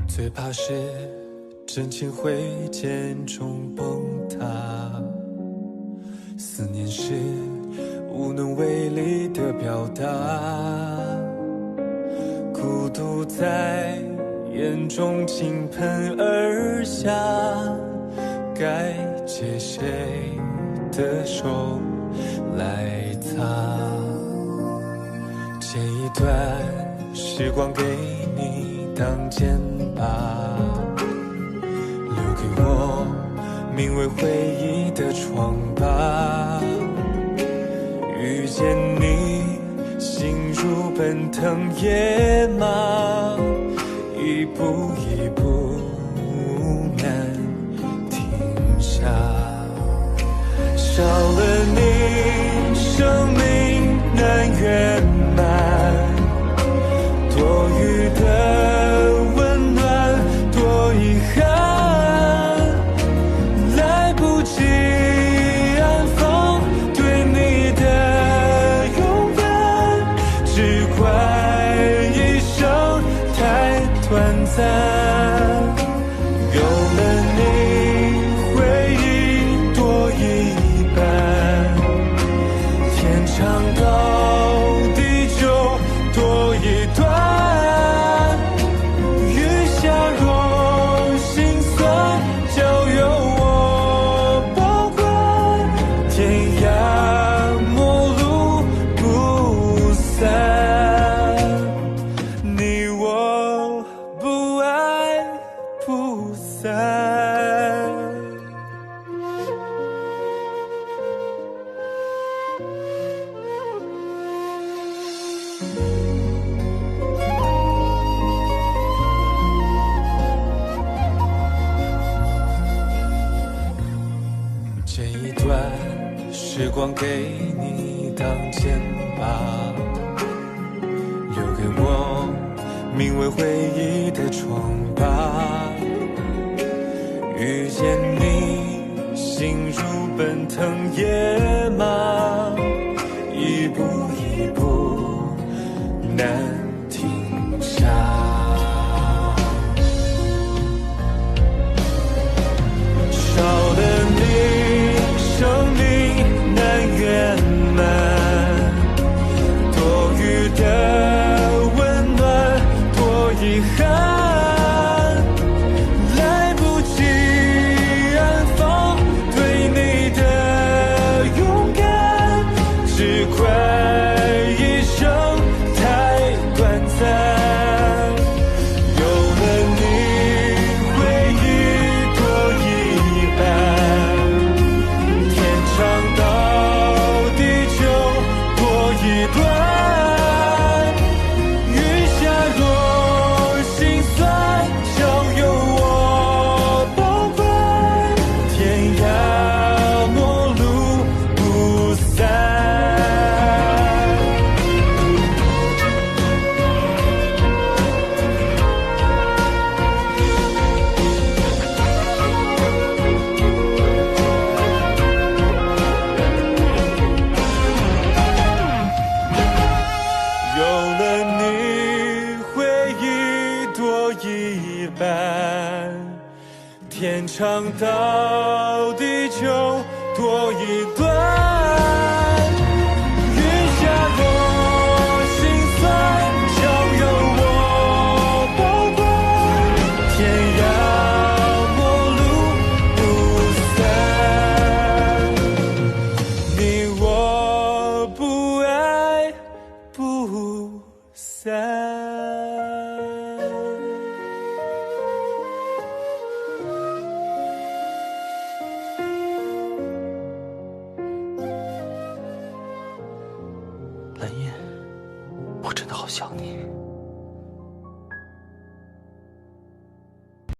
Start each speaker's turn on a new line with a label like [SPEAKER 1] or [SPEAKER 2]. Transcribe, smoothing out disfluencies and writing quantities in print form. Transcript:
[SPEAKER 1] 最怕是真情会渐终崩塌，思念是无能为力的表达，孤独在眼中倾盆而下，该借谁的手来擦？借一段时光给你当肩膀，留给我名为回忆的疮疤。遇见你，心如奔腾野马，一步一步难停下。少了你，生命难圆满，多余的温暖多遗憾，来不及安放对你的永远，只怪一生太短暂。有了你，回忆多一半，天长到地久多一段，余下若心酸，就由我保管，天涯陌路不散，你我不爱不散。借一段时光给你当肩膀，留给我名为回忆的疮疤。遇见你，心如奔腾野马，一步一步难停下。少了你，生命难圆满，多余的温暖多遗憾，来不及安放对你的勇敢，只怪一生太短暂。有了你，回忆多一半，天长到地久多一段，余下若心酸，就由我保管，天涯陌路不散。有了你，回忆多一半，天长到地久多一段，余下若心酸，就由我保管，天涯陌路不散，你我不爱不散。
[SPEAKER 2] 蓝叶，我真的好想你。